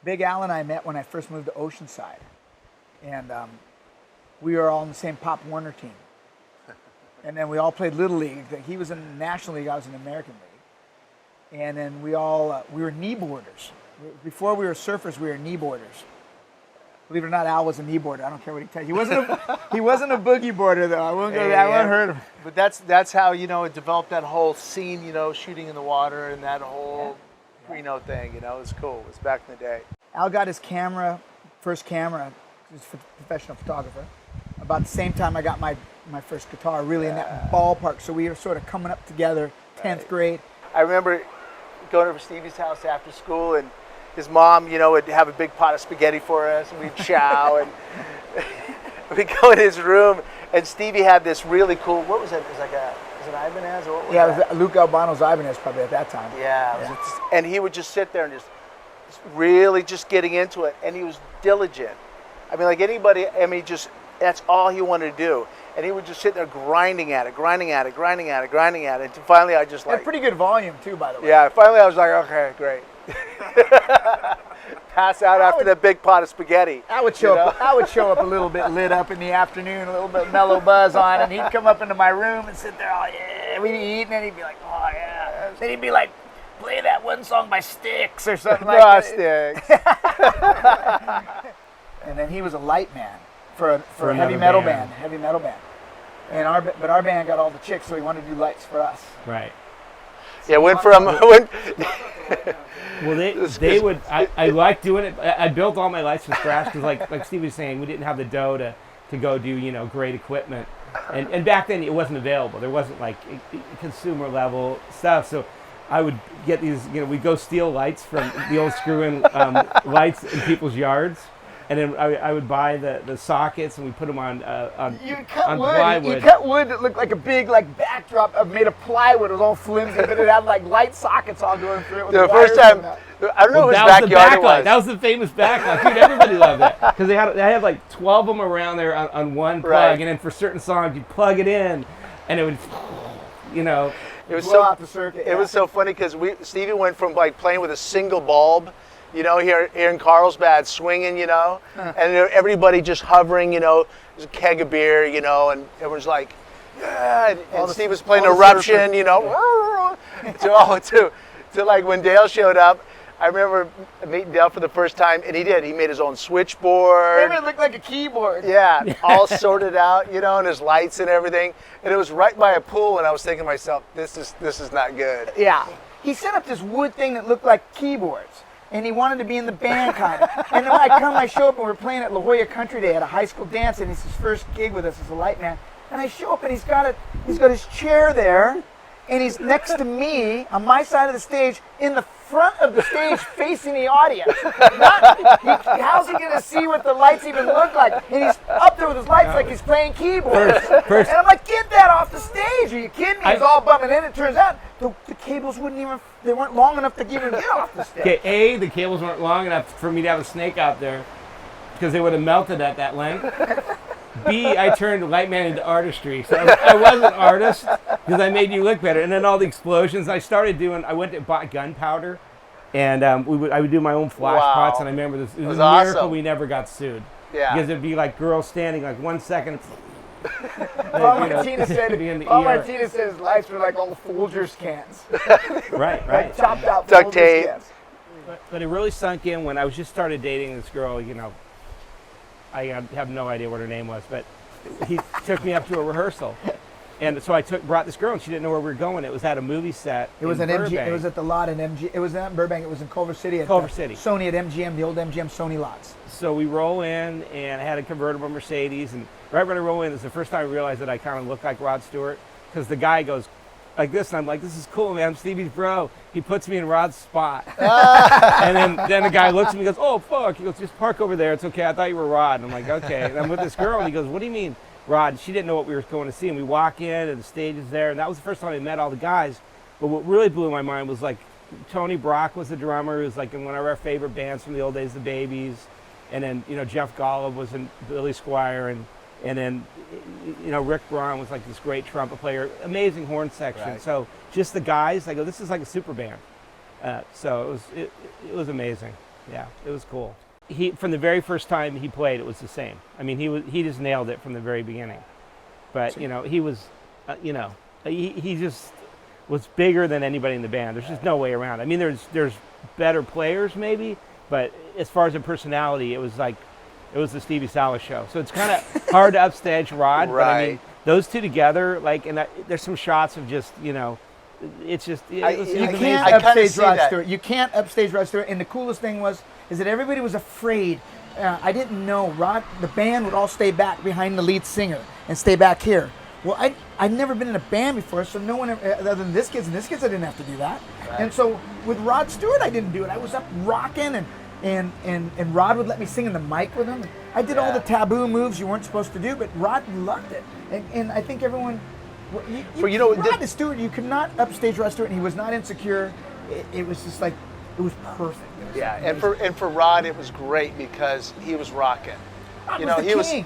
Big Al and I met when I first moved to Oceanside, and we were all in the same Pop Warner team. And then we all played Little League. He was in the National League, I was in the American League. And then we were kneeboarders. Before we were surfers, we were kneeboarders. Believe it or not, Al was a kneeboarder. I don't care what he tells you. He wasn't a boogie boarder, though. I won't hurt him. But that's how, it developed that whole scene, shooting in the water and that whole Reno thing, it was cool. It was back in the day. Al got his first camera, he was a professional photographer. About the same time I got my first guitar, really in that ballpark. So we were sort of coming up together, 10th grade. I remember going over to Stevie's house after school, and his mom, would have a big pot of spaghetti for us, and we'd chow, and we'd go in his room, and Stevie had this really cool, what was it? It was was it Ibanez? Or what was it was Luke Albano's Ibanez probably at that time. Yeah. And he would just sit there and just really just getting into it, and he was diligent. I mean, like anybody, that's all he wanted to do. And he would just sit there grinding at it. And finally I just had pretty good volume too, by the way. Yeah, finally I was like, okay, great. Pass out after that big pot of spaghetti. I would show up a little bit lit up in the afternoon, a little bit mellow buzz on, and he'd come up into my room and sit there, oh yeah, we'd be eating, and he'd be like, oh yeah. Then he'd be like, play that one song by Styx or something like that. Styx. And then he was a light man for a heavy metal band. And our band got all the chicks, so he wanted to do lights for us. Right. Yeah, they would. I liked doing it. I built all my lights from scratch because, like Steve was saying, we didn't have the dough to go do great equipment, and back then it wasn't available. There wasn't like consumer level stuff. So I would get these. We'd go steal lights from the old screw-in lights in people's yards. And then I would buy the sockets, and we put them on plywood. You cut wood that looked like a big backdrop made of plywood. It was all flimsy, but it had light sockets all going through it. The first time, I don't know whose backyard it was. That was the famous backlight. Dude, everybody loved that because they had 12 of them around there on one plug, and then for certain songs you plug it in, and it would, it was out the circuit. It was so funny because Stevie went from playing with a single bulb. Here in Carlsbad, swinging, and everybody just hovering, there's a keg of beer, and everyone's like, yeah, and Steve was playing Eruption, to when Dale showed up. I remember meeting Dale for the first time, and he made his own switchboard. It looked like a keyboard. Yeah, all sorted out, and his lights and everything, and it was right by a pool, and I was thinking to myself, this is not good. Yeah, he set up this wood thing that looked like keyboards. And he wanted to be in the band, kind of. And then when I show up, and we're playing at La Jolla Country Day at a high school dance, and it's his first gig with us as a light man. And I show up, and he's got his chair there, and he's next to me on my side of the stage, in the front of the stage, facing the audience. How's he going to see what the lights even look like? And he's up there with his lights like he's playing keyboards. And I'm like, get that off the stage. Are you kidding me? He's all bumming in. It turns out the cables they weren't long enough to even get off the stage. Okay, the cables weren't long enough for me to have a snake out there because they would have melted at that length. B, I turned light man into artistry. So I was an artist because I made you look better. And then all the explosions I went and bought gunpowder, and I would do my own flash pots. And I remember this. It was a miracle we never got sued. Yeah. Because it'd be like girls standing 1 second. Paul Martinez said his lights were like all Folgers cans. Right. Chopped out duct tape. Cans. But it really sunk in when I was just started dating this girl, I have no idea what her name was, but he took me up to a rehearsal. And so brought this girl, and she didn't know where we were going. It was at a movie set. It was in an Burbank. MG. It was at the lot in MG. It was not in Burbank. It was in Culver City. Sony at MGM, the old MGM Sony lots. So we roll in, and I had a convertible Mercedes, and right when I roll in, it's the first time I realized that I kind of look like Rod Stewart, because the guy goes like this, and I'm like, this is cool, man. I'm Stevie's bro. He puts me in Rod's spot. And then the guy looks at me and goes, oh, fuck. He goes, just park over there. It's okay. I thought you were Rod. And I'm like, okay. And I'm with this girl, and he goes, what do you mean, Rod? She didn't know what we were going to see. And we walk in, and the stage is there. And that was the first time I met all the guys. But what really blew my mind was, Tony Brock was the drummer. He was, in one of our favorite bands from the old days, the Babies. And then, Jeff Golub was in Billy Squire. And then, Rick Braun was this great trumpet player, amazing horn section. Right. So just the guys, I go, this is like a super band. So it was amazing. Yeah, it was cool. He from the very first time he played, it was the same. I mean, he just nailed it from the very beginning. But you know, he was, he just was bigger than anybody in the band. There's just no way around it. I mean, there's better players maybe, but as far as a personality, it was the Stevie Salas show. So it's kind of hard to upstage Rod. Right. But I mean, those two together, like, and there's some shots of just, it's just, it was You amazing. can't I kinda upstage see Rod that. Stewart. You can't upstage Rod Stewart. And the coolest thing is that everybody was afraid. I didn't know the band would all stay back behind the lead singer and stay back here. Well, I'd never been in a band before, so no one, other than this kids, I didn't have to do that. Right. And so with Rod Stewart, I didn't do it. I was up rocking, and Rod would let me sing in the mic with him. I did all the taboo moves you weren't supposed to do, but Rod loved it. And I think everyone, Rod Stewart, you could not upstage Rod Stewart, and he was not insecure. It was just like, it was perfect. It was Yeah, amazing. and for Rod, it was great because he was rocking. Rod You was know, the he was king.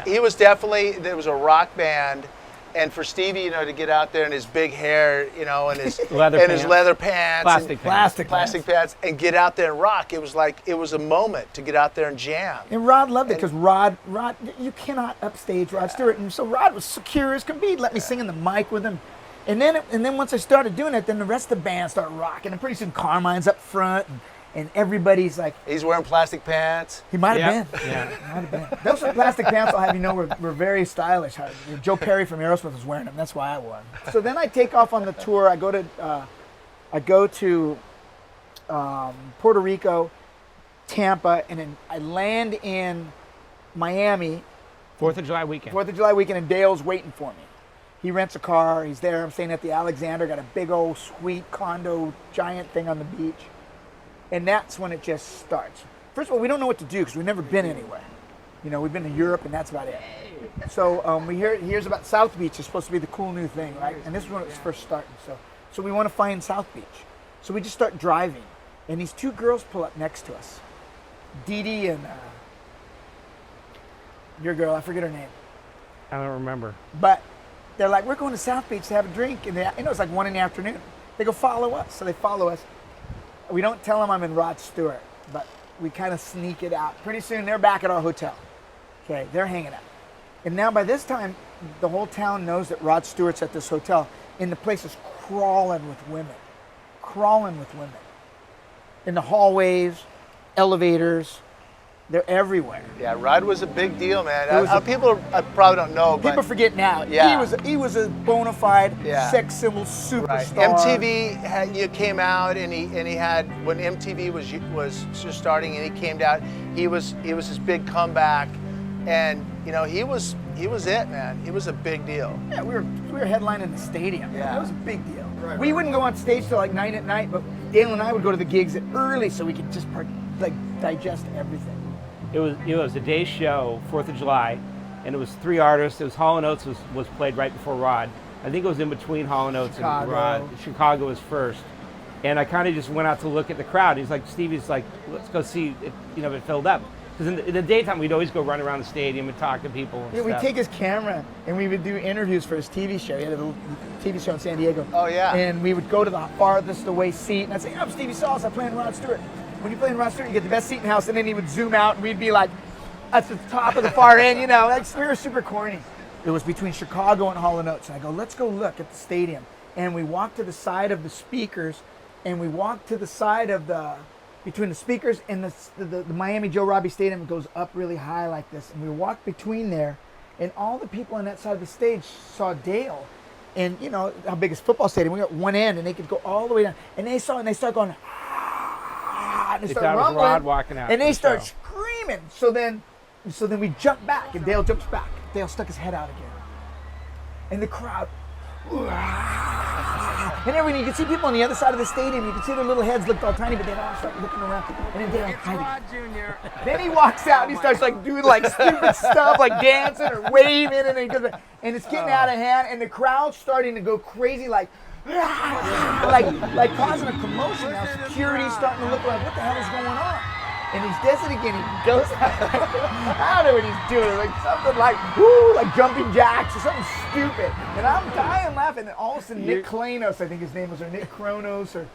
he was definitely, there was a rock band, and for Stevie, to get out there in his big hair, and his Leather and his pants. leather pants, Plastic and pants. pants, and get out there and rock. It was like it was a moment to get out there and jam. And Rod loved it because Rod, you cannot upstage Rod Stewart, and so Rod was secure as can be. Let me sing in the mic with him, and then once I started doing it, then the rest of the band started rocking, and pretty soon Carmine's up front, and everybody's like, He's wearing plastic pants. he might have Yeah. been. Yeah. Might have been. Those plastic pants, I'll have you know, were very stylish. Joe Perry from Aerosmith was wearing them. That's why I wore them. So then I take off on the tour. I go to Puerto Rico, Tampa, and then I land in Miami. 4th of July weekend. 4th of July weekend, and Dale's waiting for me. He rents a car. He's there. I'm staying at the Alexander. Got a big old sweet condo, giant thing on the beach. And that's when it just starts. First of all, we don't know what to do because we've never been anywhere. We've been to Europe, and that's about it. So we hears about South Beach is supposed to be the cool new thing, right? And this is when it was first starting. So we want to find South Beach. So we just start driving, and these two girls pull up next to us, Dee Dee and your girl. I forget her name, I don't remember. but they're like, we're going to South Beach to have a drink, and it's like 1 PM. They go follow us, so they follow us. We don't tell them I'm in Rod Stewart, but we kind of sneak it out. Pretty soon they're back at our hotel. Okay, they're hanging out. And now by this time, the whole town knows that Rod Stewart's at this hotel, and the place is crawling with women. In the hallways, elevators, they're everywhere. Yeah, Rod was a big deal, man. It was People probably don't know, but People forget now. Yeah. He was a bona fide Yeah. sex symbol right. superstar. MTV came out, and he had, when MTV was just starting, and he came out. He was his big comeback, and he was it, man. He was a big deal. Yeah, we were headlining the stadium. Yeah. That was a big deal. We wouldn't go on stage till like 9 p.m, but Dale and I would go to the gigs early so we could just digest everything. It was a day show, 4th of July, and it was 3 artists. It was Hall & Oates was played right before Rod. I think it was in between Hall & Oates Chicago. and Rod. Chicago was first. And I kind of just went out to look at the crowd. Stevie's like, let's go see if it filled up. Because in the daytime, we'd always go run around the stadium and talk to people and Yeah, we'd stuff. take his camera and we would do interviews for his TV show. He had a little TV show in San Diego. Oh, yeah. And we would go to the farthest away seat, and I'd say, I'm Stevie Salas, I play in Rod Stewart. When you play in Rod Stewart, you get the best seat in the house, and then he would zoom out, and we'd be like at the top of the far end, we were super corny. It was between Chicago and Hall & Oates, and I go, let's go look at the stadium. And we walked to the side of the speakers, and we walked to the side of between the speakers and the Miami Joe Robbie Stadium. It goes up really high like this, and we walked between there, and all the people on that side of the stage saw Dale. And how big is football stadium? We were at one end, and they could go all the way down. And they saw, and they started going, and they They started thought it was rumbling, Rod walking out and for they the start show. screaming. So then we jump back, and Dale jumps back. Dale stuck his head out again, and the crowd. And everything, you can see people on the other side of the stadium. You can see their little heads looked all tiny, but they all start looking around. And then Dale hiding. Then he walks out and he starts doing stupid stuff, like dancing or waving, and then he goes back. And it's getting out of hand, and the crowd's starting to go crazy, like causing a commotion. Now security's starting to look like, what the hell is going on? And he does it again. He goes out. I don't know what he's doing. Something like jumping jacks or something stupid. And I'm dying laughing. And all of a sudden, Nick Klanos, I think his name was, or Nick Kronos, or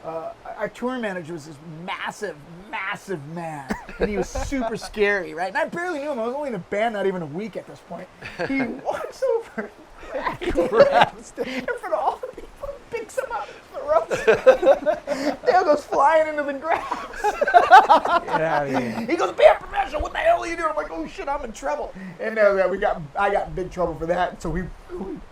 our tour manager was this massive massive man, and he was super scary, right? And I barely knew him. I was only in the band not even a week at this point. He walks over and grabs in front of all the people and picks him up and throws him. Dale goes flying into the grass. Get out of here. He goes, "Be a professional. What the hell are you doing?" I'm like, "Oh shit, I'm in trouble." And I got in big trouble for that. So we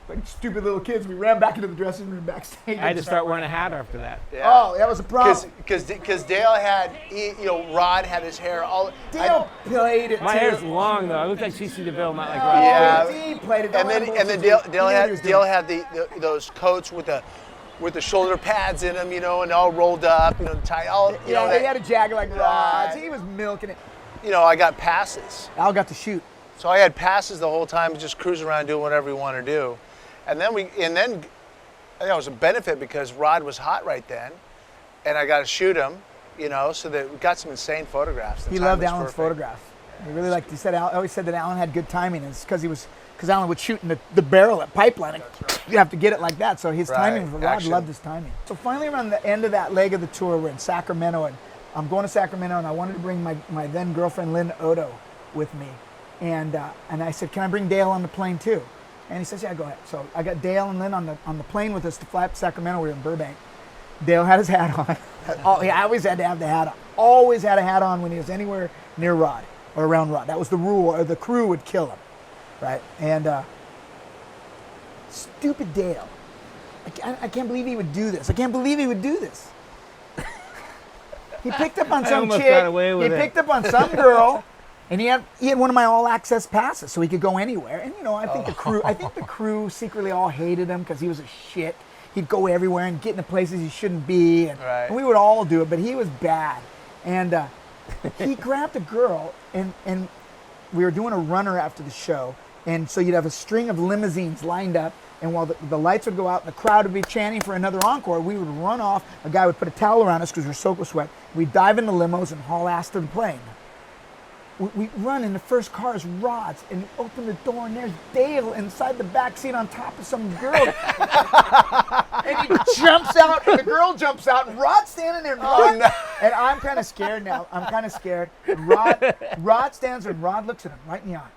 like stupid little kids, we ran back into the dressing room backstage. I had to start wearing a hat after that. Oh, that was a problem. Because Dale had, Rod had his hair all. Dale played it. My too. hair's long though. I look like CC DeVille, not like Rod. Yeah. He played it. And then Dale had those coats with the shoulder pads in them, and all rolled up, tight. They had a jacket like Rod's. He was milking it. I got passes. Al got to shoot. So I had passes the whole time, just cruising around doing whatever we want to do. And then it was a benefit because Rod was hot right then, and I got to shoot him, so that we got some insane photographs. He loved Alan's photographs. He really liked. He said always said that Alan had good timing. And it's because Alan would shoot in the barrel at pipeline. And you have to get it like that. So his timing, Rod loved his timing. So finally, around the end of that leg of the tour, we're in Sacramento, and I'm going to Sacramento, and I wanted to bring my then girlfriend Lynn Odo with me, and I said, "Can I bring Dale on the plane too?" And he says, "Yeah, go ahead." So I got Dale and Lynn on the plane with us to fly up to Sacramento. We were in Burbank. Dale had his hat on. I always had to have the hat on. Always had a hat on when he was anywhere near Rod or around Rod. That was the rule, or the crew would kill him, right? And stupid Dale. I can't believe he would do this. I can't believe he would do this. He picked up on some almost chick. got away with He it. picked up on some girl. And he had one of my all access passes, so he could go anywhere. And I think the crew secretly all hated him because he was a shit. He'd go everywhere and get into places he shouldn't be, and we would all do it. But he was bad. And he grabbed a girl, and we were doing a runner after the show, and so you'd have a string of limousines lined up. And while the lights would go out and the crowd would be chanting for another encore, we would run off. A guy would put a towel around us because we were soaked with sweat. We'd dive into limos and haul ass to the plane. We run, and the first car is Rod's, and we open the door, and there's Dale inside the back seat on top of some girl. And he jumps out, and the girl jumps out, and Rod's standing there. And I'm kind of scared now. I'm kind of scared. Rod stands there, and Rod looks at him right in the eye.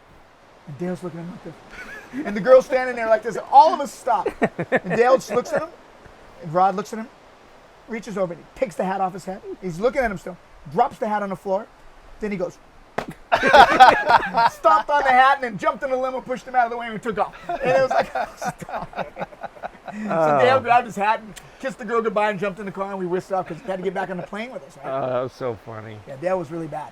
And Dale's looking at him like this. And the girl's standing there like this. And all of us stop. And Dale just looks at him, and Rod looks at him, reaches over, and he takes the hat off his head. He's looking at him still, drops the hat on the floor. Then he goes, stomped on the hat and then jumped in the limo, pushed him out of the way, and we took off. And it was like, stop. So Dale grabbed his hat and kissed the girl goodbye and jumped in the car, and we whisked off because he had to get back on the plane with us. Right? Oh, that was so funny. Yeah, Dale was really bad.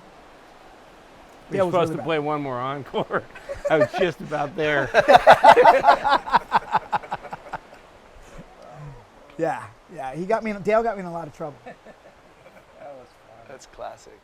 We were supposed to play one more encore. I was just about there. Yeah. Dale got me in a lot of trouble. That's classic.